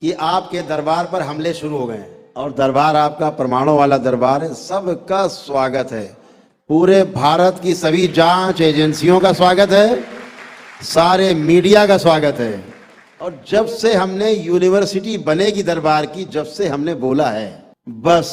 कि आपके दरबार पर हमले शुरू हो गए हैं और दरबार आपका परमाणु वाला दरबार है। सबका स्वागत है, पूरे भारत की सभी जांच एजेंसियों का स्वागत है, सारे मीडिया का स्वागत है। और जब से हमने यूनिवर्सिटी बनेगी दरबार की, जब से हमने बोला है, बस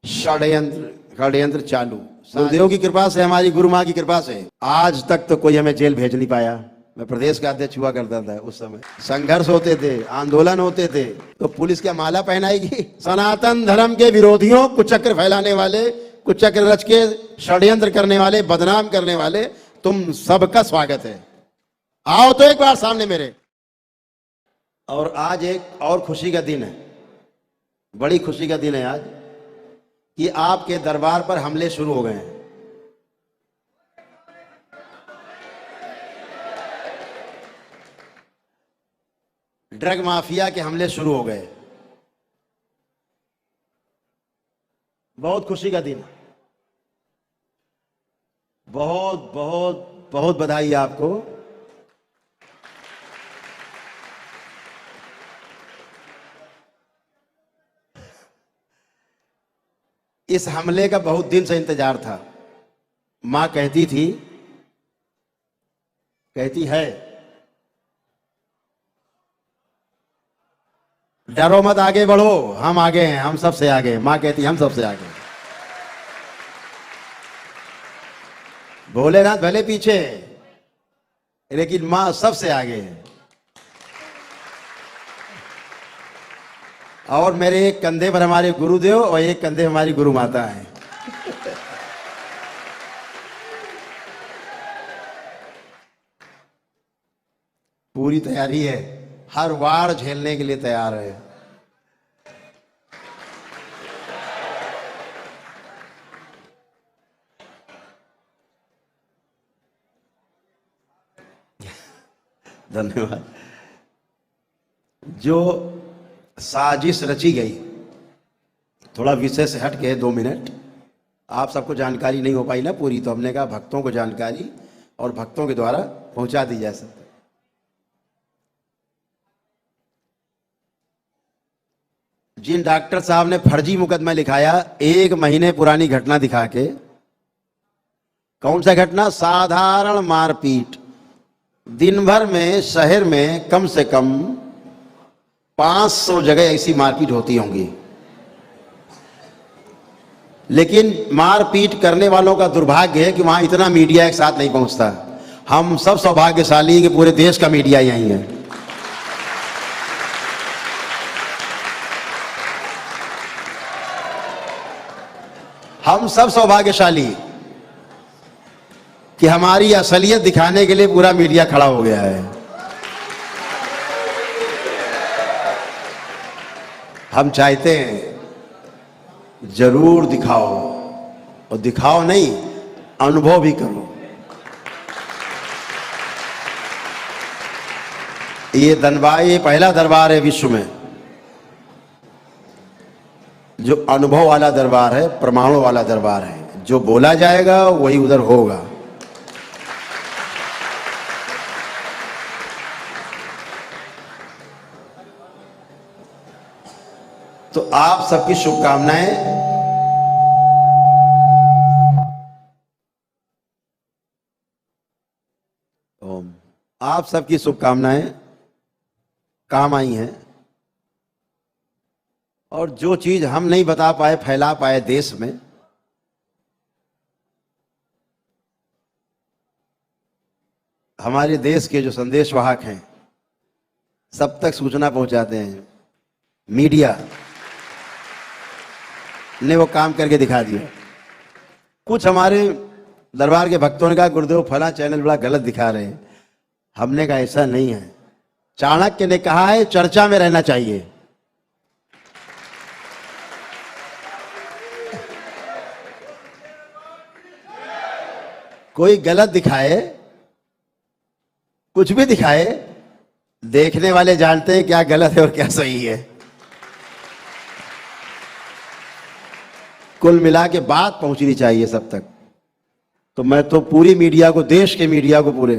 षड्यंत्र चालू। गुरुदेव की कृपा से, हमारी गुरु माँ की कृपा से आज तक तो कोई हमें जेल भेज नहीं पाया। मैं प्रदेश का अध्यक्ष हुआ करता था उस समय, संघर्ष होते थे, आंदोलन होते थे, तो पुलिस क्या माला पहनाएगी? सनातन धर्म के विरोधियों, कुचक्र फैलाने वाले, कुचक्र रच के षड्यंत्र करने वाले, बदनाम करने वाले, तुम सबका स्वागत है। आओ तो एक बार सामने मेरे। और आज एक और खुशी का दिन है, बड़ी खुशी का दिन है आज, कि आपके दरबार पर हमले शुरू हो गए हैं। ड्रग माफिया के हमले शुरू हो गए। बहुत खुशी का दिन है। बहुत बहुत बहुत बधाई आपको। इस हमले का बहुत दिन से इंतजार था। मां कहती थी, कहती है, डरो मत, आगे बढ़ो, हम आगे हैं, हम सबसे आगे। मां कहती हम सबसे आगे। भोलेनाथ भले पीछे, लेकिन मां सबसे आगे है। और मेरे एक कंधे पर हमारे गुरुदेव और एक कंधे हमारी गुरु माता है। पूरी तैयारी है, हर वार झेलने के लिए तैयार है। धन्यवाद। जो साजिश रची गई, थोड़ा विषय से हट के 2 मिनट, आप सबको जानकारी नहीं हो पाई ना पूरी, तो हमने कहा भक्तों को जानकारी और भक्तों के द्वारा पहुंचा दी जा सकती। जिन डॉक्टर साहब ने फर्जी मुकदमा लिखाया, 1 महीने पुरानी घटना दिखा के, कौन सा घटना? साधारण मारपीट। दिन भर में शहर में कम से कम 500 जगह ऐसी मारपीट होती होंगी, लेकिन मारपीट करने वालों का दुर्भाग्य है कि वहां इतना मीडिया एक साथ नहीं पहुंचता। हम सब सौभाग्यशाली हैं कि पूरे देश का मीडिया यहीं है। हम सब सौभाग्यशाली कि हमारी असलियत दिखाने के लिए पूरा मीडिया खड़ा हो गया है। हम चाहते हैं जरूर दिखाओ, और दिखाओ नहीं, अनुभव भी करो। ये पहला दरबार है विश्व में जो अनुभव वाला दरबार है, परमाणु वाला दरबार है। जो बोला जाएगा वही उधर होगा। तो आप सबकी शुभकामनाएं। ओम। आप सबकी शुभकामनाएं काम आई हैं, और जो चीज हम नहीं बता पाए, फैला पाए देश में, हमारे देश के जो संदेशवाहक हैं सब तक सूचना पहुंचाते हैं। मीडिया ने वो काम करके दिखा दिया। कुछ हमारे दरबार के भक्तों ने कहा गुरुदेव फला चैनल बड़ा गलत दिखा रहे हैं। हमने कहा ऐसा नहीं है। चाणक्य ने कहा है चर्चा में रहना चाहिए। कोई गलत दिखाए, कुछ भी दिखाए, देखने वाले जानते हैं क्या गलत है और क्या सही है। कुल मिला के बात पहुंचनी चाहिए सब तक। तो मैं तो पूरी मीडिया को, देश के मीडिया को पूरे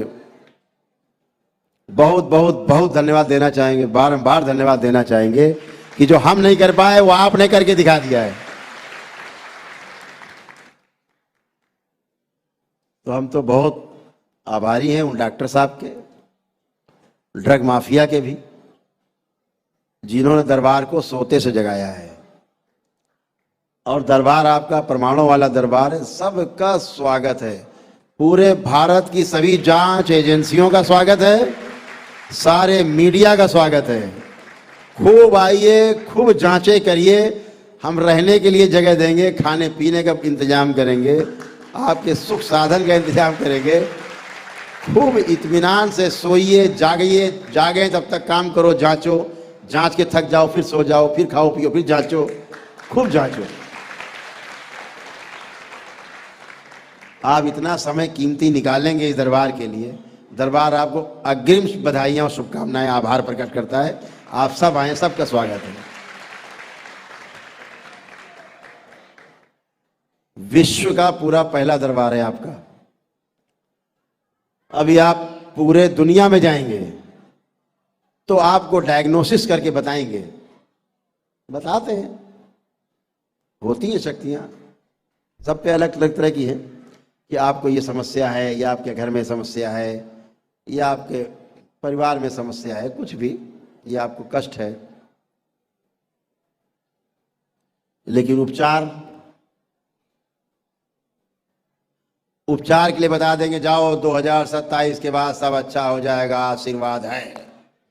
बहुत बहुत बहुत धन्यवाद देना चाहेंगे, बारंबार धन्यवाद देना चाहेंगे कि जो हम नहीं कर पाए वो आपने करके दिखा दिया है। तो हम तो बहुत आभारी हैं उन डॉक्टर साहब के, ड्रग माफिया के भी, जिन्होंने दरबार को सोते से जगाया है। और दरबार आपका परमाणु वाला दरबार है, सबका स्वागत है। पूरे भारत की सभी जांच एजेंसियों का स्वागत है, सारे मीडिया का स्वागत है। खूब आइए, खूब जांचें करिए, हम रहने के लिए जगह देंगे, खाने पीने का इंतजाम करेंगे, आपके सुख साधन का इंतजाम करेंगे। खूब इत्मीनान से सोइए, जागे तब तक काम करो, जांचो, जांच के थक जाओ फिर सो जाओ, फिर खाओ पियो, फिर जांचो, खूब जांचो। आप इतना समय कीमती निकालेंगे इस दरबार के लिए, दरबार आपको अग्रिम बधाइयां और शुभकामनाएं, आभार प्रकट करता है। आप सब आए, सबका स्वागत है। विश्व का पूरा पहला दरबार है आपका। अभी आप पूरे दुनिया में जाएंगे तो आपको डायग्नोसिस करके बताएंगे, बताते हैं, होती हैं शक्तियां, सब पे अलग अलग तरह की है कि आपको ये समस्या है, या आपके घर में समस्या है, या आपके परिवार में समस्या है, कुछ भी, या आपको कष्ट है। लेकिन उपचार के लिए बता देंगे, जाओ 2027 के बाद सब अच्छा हो जाएगा, आशीर्वाद है,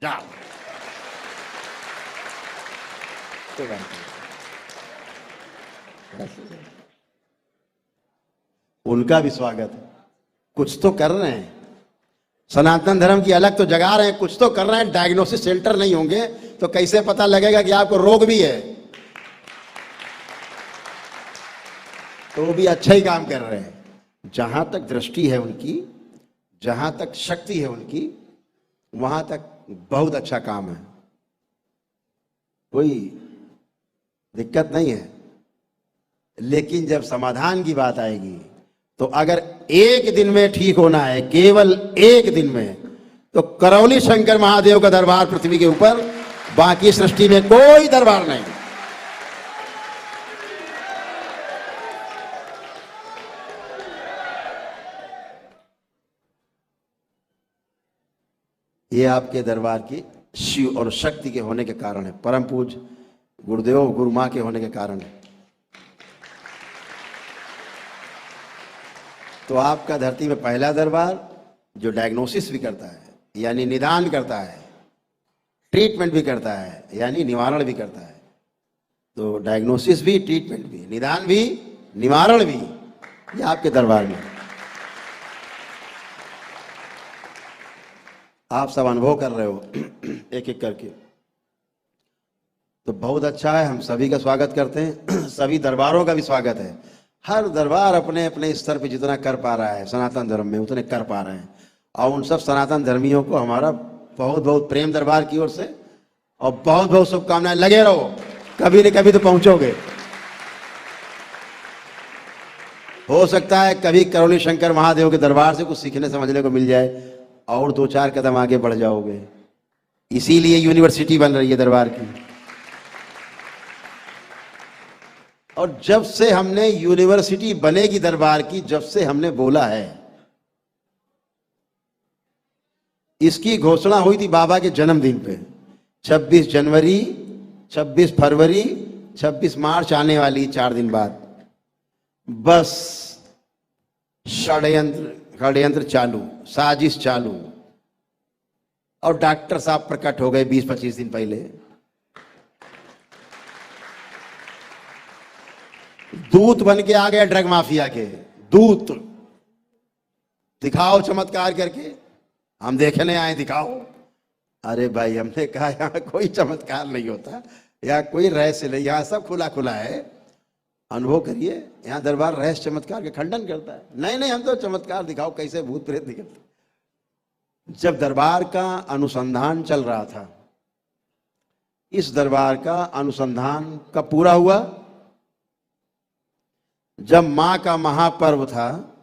जाओ। उनका भी स्वागत है। कुछ तो कर रहे हैं, सनातन धर्म की अलग तो जगा रहे हैं, कुछ तो कर रहे हैं। डायग्नोसिस सेंटर नहीं होंगे तो कैसे पता लगेगा कि आपको रोग भी है? तो वो भी अच्छा ही काम कर रहे हैं। जहां तक दृष्टि है उनकी, जहां तक शक्ति है उनकी, वहां तक बहुत अच्छा काम है, कोई दिक्कत नहीं है। लेकिन जब समाधान की बात आएगी तो अगर एक दिन में ठीक होना है, केवल एक दिन में, तो करौली शंकर महादेव का दरबार पृथ्वी के ऊपर, बाकी सृष्टि में कोई दरबार नहीं। ये आपके दरबार की शिव और शक्ति के होने के कारण है, परम पूज्य गुरुदेव गुरु मां के होने के कारण है। तो आपका धरती में पहला दरबार जो डायग्नोसिस भी करता है, यानी निदान करता है, ट्रीटमेंट भी करता है, यानी निवारण भी करता है। तो डायग्नोसिस भी, ट्रीटमेंट भी, निदान भी, निवारण भी, ये आपके दरबार में। आप सब अनुभव कर रहे हो एक एक करके, तो बहुत अच्छा है। हम सभी का स्वागत करते हैं, सभी दरबारों का भी स्वागत है। हर दरबार अपने अपने स्तर पे जितना कर पा रहा है सनातन धर्म में, उतने कर पा रहे हैं। और उन सब सनातन धर्मियों को हमारा बहुत बहुत प्रेम दरबार की ओर से, और बहुत बहुत शुभकामनाएं। लगे रहो, कभी न कभी तो पहुंचोगे। हो सकता है कभी करौली शंकर महादेव के दरबार से कुछ सीखने समझने को मिल जाए, और 2-4 कदम आगे बढ़ जाओगे। इसीलिए यूनिवर्सिटी बन रही है दरबार की। और जब से हमने यूनिवर्सिटी बनेगी दरबार की, जब से हमने बोला है, इसकी घोषणा हुई थी बाबा के जन्मदिन पे, 26 जनवरी, 26 फरवरी, 26 मार्च आने वाली 4 दिन बाद। बस षड्यंत्र चालू, साजिश चालू, और डॉक्टर साहब प्रकट हो गए 20-25 दिन पहले। दूत बन के आ गए ड्रग माफिया के, दूत। दिखाओ चमत्कार करके, हम देखने आए, दिखाओ। अरे भाई, हमने कहा यहाँ कोई चमत्कार नहीं होता, यहाँ कोई रहस्य नहीं, यहाँ सब खुला खुला है। अनुभव करिए, यहाँ दरबार रहस्य चमत्कार के खंडन करता है। नहीं नहीं, हम तो चमत्कार दिखाओ, कैसे भूत प्रेत दिखते। जब दरबार का अनुसंधान चल रहा था, इस दरबार का अनुसंधान कब पूरा हुआ? जब मां का महापर्व था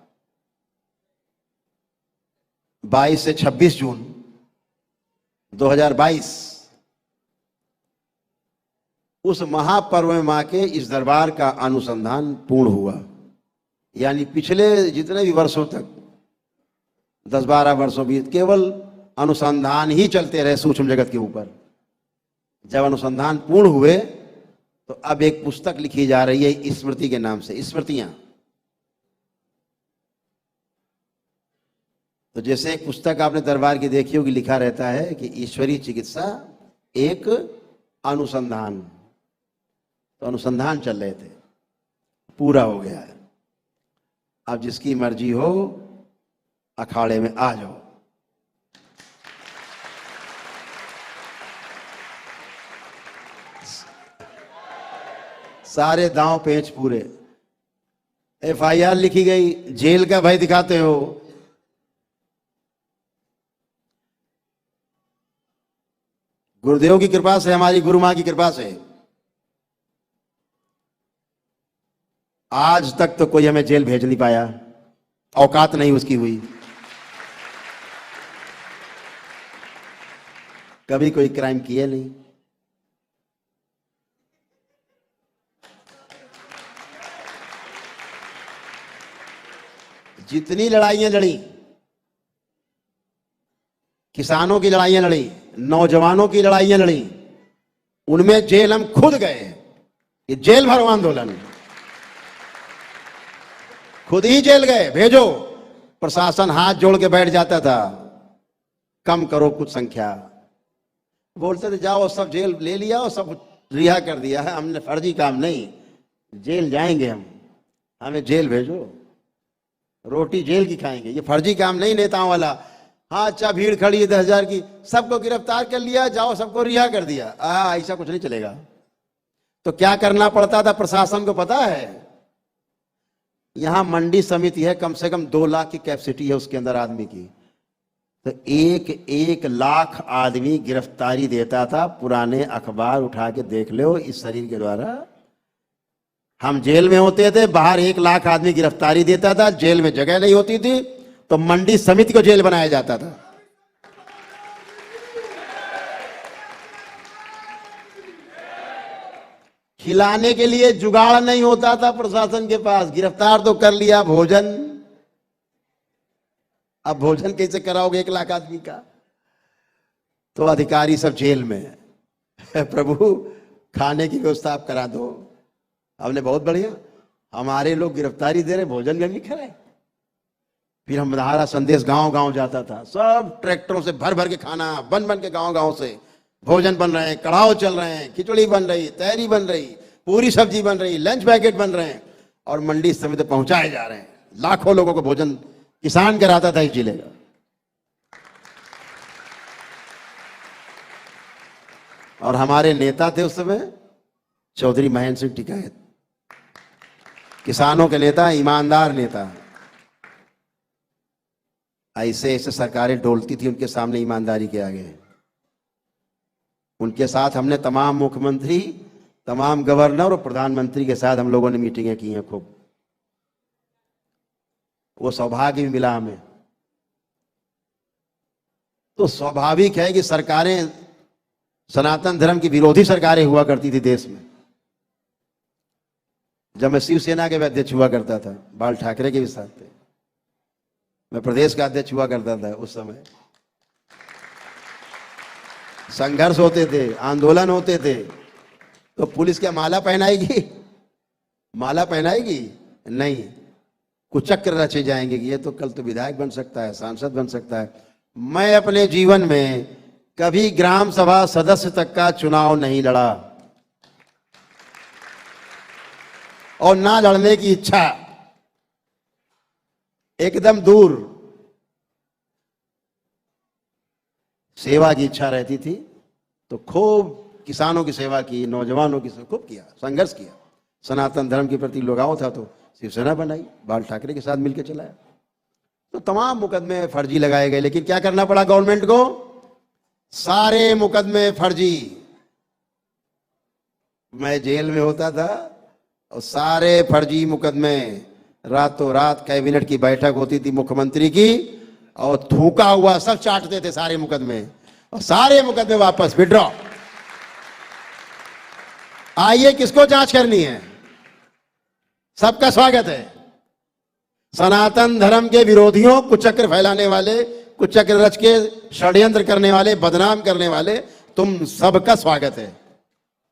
22 से 26 जून, 2022 उस महापर्व में मां के इस दरबार का अनुसंधान पूर्ण हुआ। यानी पिछले जितने भी वर्षों तक 10-12 वर्षों बीत केवल अनुसंधान ही चलते रहे सूक्ष्म जगत के ऊपर। जब अनुसंधान पूर्ण हुए तो अब एक पुस्तक लिखी जा रही है स्मृति के नाम से, स्मृतियां। तो जैसे एक पुस्तक आपने दरबार की देखी होगी, लिखा रहता है कि ईश्वरीय चिकित्सा एक अनुसंधान। तो अनुसंधान चल रहे थे, पूरा हो गया है। अब जिसकी मर्जी हो अखाड़े में आ जाओ। सारे दांव पेच पूरे। FIR लिखी गई, जेल का भय दिखाते हो। गुरुदेव की कृपा से, हमारी गुरु मां की कृपा से आज तक तो कोई हमें जेल भेज नहीं पाया, औकात नहीं उसकी हुई। कभी कोई क्राइम किए नहीं। जितनी लड़ाइयां लड़ी, किसानों की लड़ाइयां लड़ी, नौजवानों की लड़ाइयां लड़ी, उनमें जेल हम खुद गए। ये जेल भरो आंदोलन, खुद ही जेल गए। भेजो, प्रशासन हाथ जोड़ के बैठ जाता था, कम करो कुछ संख्या। बोलते थे जाओ सब जेल ले लिया और सब रिहा कर दिया है, हमने फर्जी काम नहीं, जेल जाएंगे हम, हमें जेल भेजो, रोटी जेल की खाएंगे, ये फर्जी काम नहीं नेताओं वाला। हाँ अच्छा भीड़ खड़ी है 10,000 की, सबको गिरफ्तार कर लिया, जाओ सबको रिहा कर दिया। ऐसा कुछ नहीं चलेगा। तो क्या करना पड़ता था प्रशासन को पता है? यहां मंडी समिति है, कम से कम 2 लाख की कैपेसिटी है उसके अंदर आदमी की। तो 1 लाख आदमी गिरफ्तारी देता था। पुराने अखबार उठा के देख लो, इस शरीर के द्वारा हम जेल में होते थे, बाहर 1 लाख आदमी गिरफ्तारी देता था, जेल में जगह नहीं होती थी तो मंडी समिति को जेल बनाया जाता था। खिलाने के लिए जुगाड़ नहीं होता था प्रशासन के पास। गिरफ्तार तो कर लिया, भोजन, अब भोजन कैसे कराओगे 1 लाख आदमी का? तो अधिकारी सब जेल में है। प्रभु खाने की व्यवस्था आप करा दो। हमने बहुत बढ़िया, हमारे लोग गिरफ्तारी दे रहे, भोजन भी कराए। फिर हमारा संदेश गांव गांव जाता था, सब ट्रैक्टरों से भर भर के खाना बन बन के गांव गांव से भोजन बन रहे हैं, कढ़ाव चल रहे हैं, खिचड़ी बन रही, तहरी बन रही, पूरी सब्जी बन रही, लंच पैकेट बन रहे हैं और मंडी समिति पहुंचाए जा रहे हैं। लाखों लोगों को भोजन किसान कराता था इस जिले का। और हमारे नेता थे उस समय चौधरी महेंद्र सिंह टिकैत, किसानों के नेता, ईमानदार नेता। ऐसे ऐसे सरकारें डोलती थी उनके सामने ईमानदारी के आगे। उनके साथ हमने तमाम मुख्यमंत्री, तमाम गवर्नर और प्रधानमंत्री के साथ हम लोगों ने मीटिंगें की हैं खूब। वो सौभाग्य भी मिला हमें। तो स्वाभाविक है कि सरकारें, सनातन धर्म की विरोधी सरकारें हुआ करती थी देश में। जब मैं शिवसेना के भी अध्यक्ष हुआ करता था, बाल ठाकरे के भी साथ थे, मैं प्रदेश का अध्यक्ष हुआ करता था, उस समय संघर्ष होते थे, आंदोलन होते थे, तो पुलिस क्या माला पहनाएगी? माला पहनाएगी? नहीं, कुछ चक्र रचे जाएंगे कि ये तो कल तो विधायक बन सकता है, सांसद बन सकता है। मैं अपने जीवन में कभी ग्राम सभा सदस्य तक का चुनाव नहीं लड़ा और ना लड़ने की इच्छा, एकदम दूर। सेवा की इच्छा रहती थी तो खूब किसानों की सेवा की, नौजवानों की खूब किया, संघर्ष किया। सनातन धर्म के प्रति लगाव था तो शिवसेना बनाई, बाल ठाकरे के साथ मिलकर चलाया। तो तमाम मुकदमे फर्जी लगाए गए, लेकिन क्या करना पड़ा गवर्नमेंट को? सारे मुकदमे फर्जी। मैं जेल में होता था और सारे फर्जी मुकदमे, रातों रात कैबिनेट की बैठक होती थी मुख्यमंत्री की और थूका हुआ सब चाटते थे सारे मुकदमे। और सारे मुकदमे वापस, विड्रॉ। आइए, किसको जांच करनी है? सबका स्वागत है। सनातन धर्म के विरोधियों, कुचक्र फैलाने वाले, कुचक्र रच के षड्यंत्र करने वाले, बदनाम करने वाले, तुम सबका स्वागत है।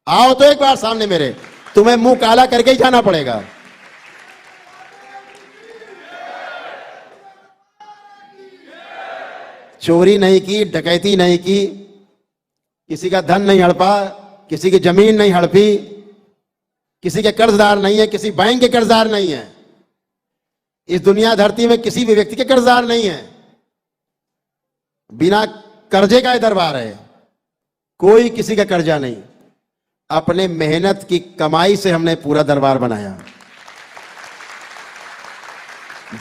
आओ तो एक बार सामने मेरे, तुम्हें मुंह काला करके ही जाना पड़ेगा। चोरी नहीं की, डकैती नहीं की, किसी का धन नहीं हड़पा, किसी की जमीन नहीं हड़पी, किसी के कर्जदार नहीं है, किसी बैंक के कर्जदार नहीं है, इस दुनिया धरती में किसी भी व्यक्ति के कर्जदार नहीं है। बिना कर्जे का दरबार है, कोई किसी का कर्जा नहीं। अपने मेहनत की कमाई से हमने पूरा दरबार बनाया,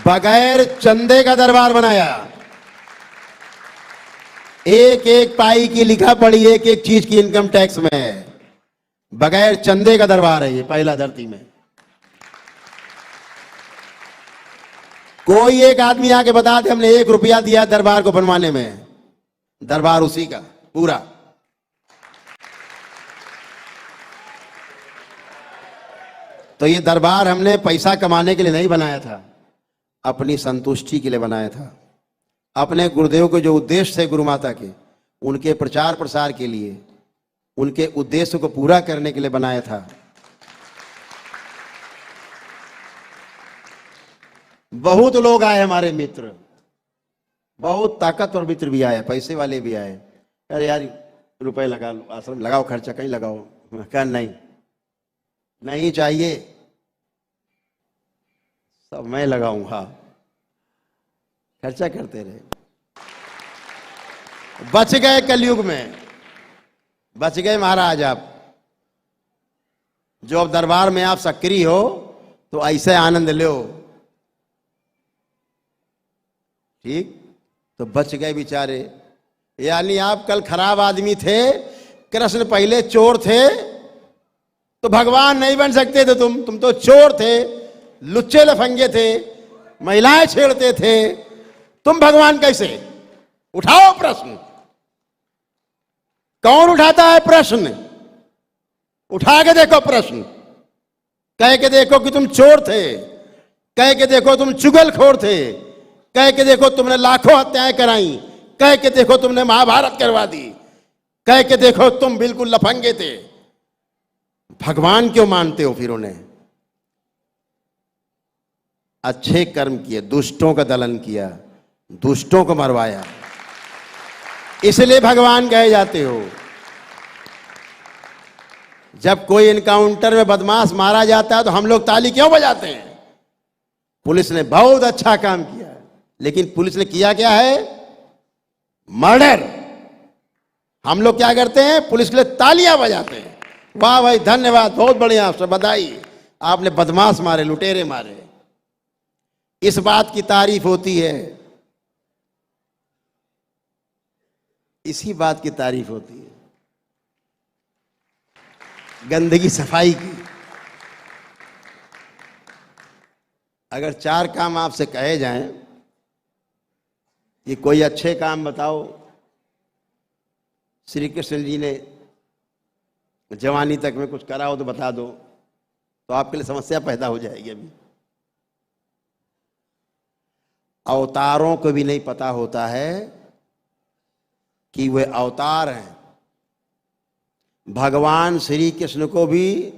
बगैर चंदे का दरबार बनाया। एक एक पाई की लिखा पड़ी, एक एक चीज की इनकम टैक्स में है, बगैर चंदे का दरबार है ये, पहला धरती में। कोई एक आदमी आके बता दे हमने 1 रुपया दिया दरबार को बनवाने में, दरबार उसी का पूरा। तो ये दरबार हमने पैसा कमाने के लिए नहीं बनाया था, अपनी संतुष्टि के लिए बनाया था। अपने गुरुदेव को जो उद्देश्य थे गुरु माता के, उनके प्रचार प्रसार के लिए, उनके उद्देश्य को पूरा करने के लिए बनाया था। बहुत लोग आए हमारे मित्र, बहुत ताकतवर मित्र भी आए, पैसे वाले भी आए। अरे यार रुपए लगा लो, आश्रम लगाओ, खर्चा कहीं लगाओ। कहा नहीं, नहीं चाहिए, सब मैं लगाऊंगा। खर्चा करते रहे, बच गए कलयुग में, बच गए महाराज आप। जो अब दरबार में आप सक्रिय हो तो ऐसे आनंद लो, ठीक? तो बच गए बेचारे। यानी आप कल खराब आदमी थे, कृष्ण पहले चोर थे, तो भगवान नहीं बन सकते थे। तुम तो चोर थे, लुच्चे लफंगे थे, महिलाएं छेड़ते थे, तुम भगवान कैसे? उठाओ प्रश्न। कौन उठाता है प्रश्न? उठा के देखो प्रश्न, कह के देखो कि तुम चोर थे, कह के देखो तुम चुगलखोर थे, कह के देखो तुमने लाखों हत्याएं कराई, कह के देखो तुमने महाभारत करवा दी, कह के देखो तुम बिल्कुल लफंगे थे। भगवान क्यों मानते हो फिर उन्हें? अच्छे कर्म किए, दुष्टों का दलन किया, दुष्टों को मरवाया, इसलिए भगवान कहे जाते हो। जब कोई एनकाउंटर में बदमाश मारा जाता है तो हम लोग ताली क्यों बजाते हैं? पुलिस ने बहुत अच्छा काम किया, लेकिन पुलिस ने किया क्या है? मर्डर। हम लोग क्या करते हैं? पुलिस के लिए तालियां बजाते हैं। वाह भाई, धन्यवाद, बहुत बढ़िया, आपसे बधाई, आपने बदमाश मारे, लुटेरे मारे। इस बात की तारीफ होती है, इसी बात की तारीफ होती है, गंदगी सफाई की। अगर 4 काम आपसे कहे जाएं कि कोई अच्छे काम बताओ, श्री कृष्ण जी ने जवानी तक में कुछ करा हो तो बता दो, तो आपके लिए समस्या पैदा हो जाएगी। अभी अवतारों को भी नहीं पता होता है कि वे अवतार हैं। भगवान श्री कृष्ण को भी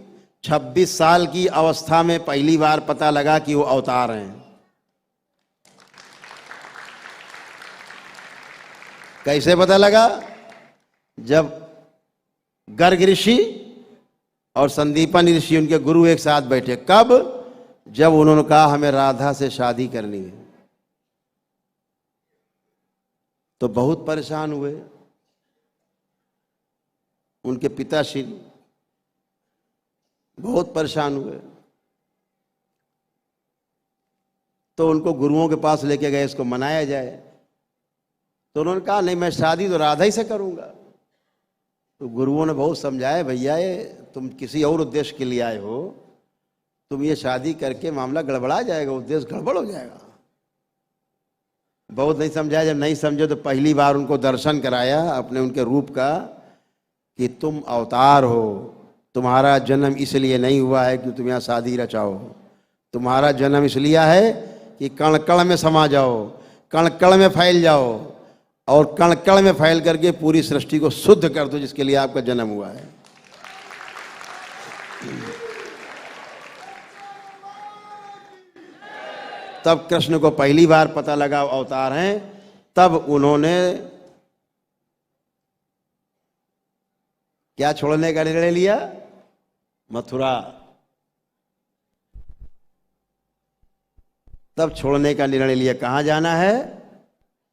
26 साल की अवस्था में पहली बार पता लगा कि वो अवतार हैं। कैसे पता लगा? जब गर्ग ऋषि और संदीपन ऋषि, उनके गुरु, एक साथ बैठे। कब? जब उन्होंने कहा हमें राधा से शादी करनी है, तो बहुत परेशान हुए। उनके पिताश्री बहुत परेशान हुए, तो उनको गुरुओं के पास लेके गए, इसको मनाया जाए। तो उन्होंने कहा नहीं, मैं शादी तो राधा ही से करूंगा। तो गुरुओं ने बहुत समझाया, भैया ये तुम किसी और उद्देश्य के लिए आए हो, तुम ये शादी करके मामला गड़बड़ा जाएगा, उद्देश्य गड़बड़ हो जाएगा। बहुत नहीं समझाया, जब नहीं समझे तो पहली बार उनको दर्शन कराया अपने उनके रूप का कि तुम अवतार हो, तुम्हारा जन्म इसलिए नहीं हुआ है कि तुम यहाँ शादी रचाओ, तुम्हारा जन्म इसलिए है कि कण कण में समा जाओ, कण कण में फैल जाओ और कण कण में फैल करके पूरी सृष्टि को शुद्ध कर दो, जिसके लिए आपका जन्म हुआ है। तब कृष्ण को पहली बार पता लगा अवतार हैं, तब उन्होंने क्या छोड़ने का निर्णय लिया? मथुरा। तब छोड़ने का निर्णय लिया। कहां जाना है?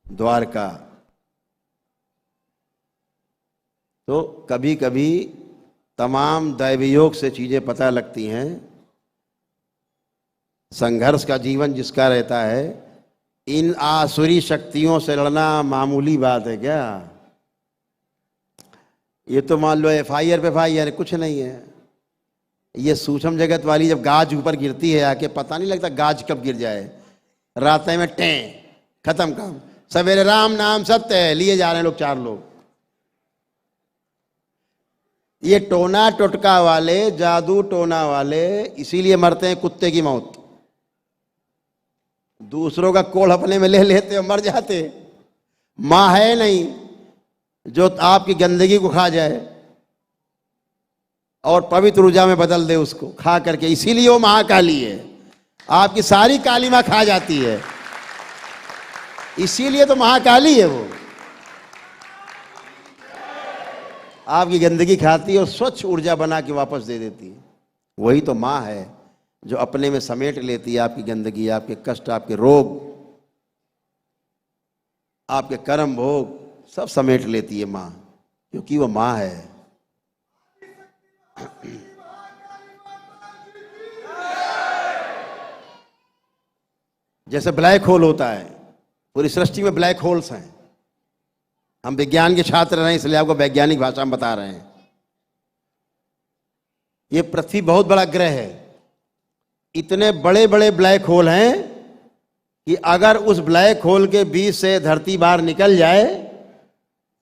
द्वारका। तो कभी कभी तमाम दैवयोग से चीजें पता लगती हैं। संघर्ष का जीवन जिसका रहता है, इन आसुरी शक्तियों से लड़ना मामूली बात है क्या? ये तो मान लो FIR पे FIR, कुछ नहीं है। ये सूक्ष्म जगत वाली जब गाज ऊपर गिरती है आके, पता नहीं लगता गाज कब गिर जाए, रातें में टें, खत्म काम। सवेरे राम नाम सत्य है, लिए जा रहे हैं लोग 4 लोग। ये टोना टोटका वाले, जादू टोना वाले इसीलिए मरते हैं कुत्ते की मौत। दूसरों का कोढ़ अपने में ले लेते और मर जाते। मां है नहीं जो आपकी गंदगी को खा जाए और पवित्र ऊर्जा में बदल दे उसको खा करके। इसीलिए वो महाकाली है, आपकी सारी काली मां खा जाती है, इसीलिए तो महाकाली है वो। आपकी गंदगी खाती है और स्वच्छ ऊर्जा बना के वापस दे देती है। वही तो मां है जो अपने में समेट लेती है आपकी गंदगी, आपके कष्ट, आपके रोग, आपके कर्म भोग सब समेट लेती है मां, क्योंकि वो मां है। जैसे ब्लैक होल होता है, पूरी सृष्टि में ब्लैक होल्स हैं। हम विज्ञान के छात्र हैं इसलिए आपको वैज्ञानिक भाषा में बता रहे हैं। ये पृथ्वी बहुत बड़ा ग्रह है, इतने बड़े बड़े ब्लैक होल हैं कि अगर उस ब्लैक होल के बीच से धरती बाहर निकल जाए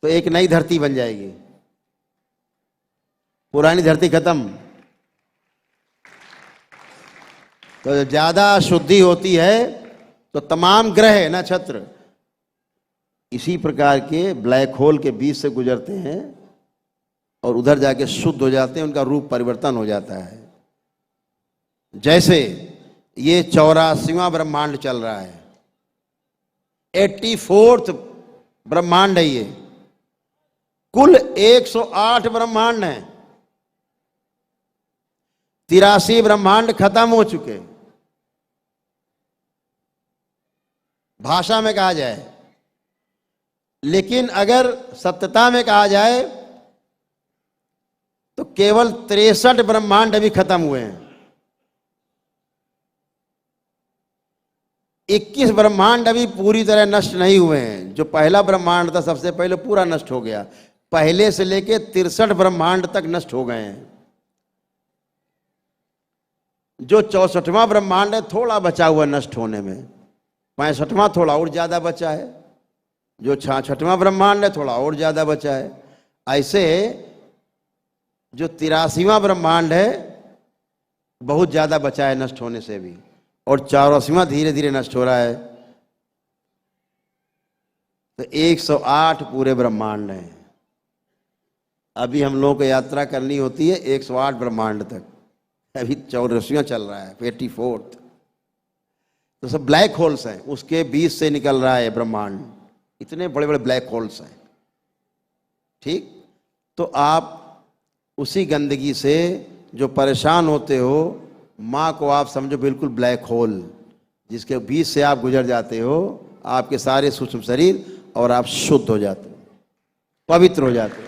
तो एक नई धरती बन जाएगी, पुरानी धरती खत्म। तो ज्यादा शुद्धि होती है तो तमाम ग्रह नक्षत्र इसी प्रकार के ब्लैक होल के बीच से गुजरते हैं और उधर जाके शुद्ध हो जाते हैं, उनका रूप परिवर्तन हो जाता है। जैसे ये 84वां ब्रह्मांड चल रहा है, 84th ब्रह्मांड है ये। कुल 108 ब्रह्मांड हैं, 83 ब्रह्मांड खत्म हो चुके। भाषा में कहा जाए, लेकिन अगर सत्यता में कहा जाए तो केवल 63 ब्रह्मांड अभी खत्म हुए हैं। 21 ब्रह्मांड अभी पूरी तरह नष्ट नहीं हुए हैं। जो पहला ब्रह्मांड था सबसे पहले पूरा नष्ट हो गया, पहले से लेके 63 ब्रह्मांड तक नष्ट हो गए हैं। जो 64वां ब्रह्मांड है थोड़ा बचा हुआ नष्ट होने में, 65वां थोड़ा और ज्यादा बचा है, जो 66वां ब्रह्मांड है थोड़ा और ज्यादा बचा है। ऐसे जो 83वां ब्रह्मांड है बहुत ज्यादा बचा है नष्ट होने से भी, और 84वां धीरे धीरे नष्ट हो रहा है। तो 108 पूरे ब्रह्मांड हैं। अभी हम लोगों को यात्रा करनी होती है 108 ब्रह्मांड तक, अभी 84वां चल रहा है, 84th। तो सब ब्लैक होल्स हैं, उसके बीच से निकल रहा है ब्रह्मांड, इतने बड़े बड़े ब्लैक होल्स हैं। ठीक, तो आप उसी गंदगी से जो परेशान होते हो, माँ को आप समझो बिल्कुल ब्लैक होल, जिसके बीच से आप गुजर जाते हो, आपके सारे सूक्ष्म शरीर, और आप शुद्ध हो जाते हो, पवित्र हो जाते हो।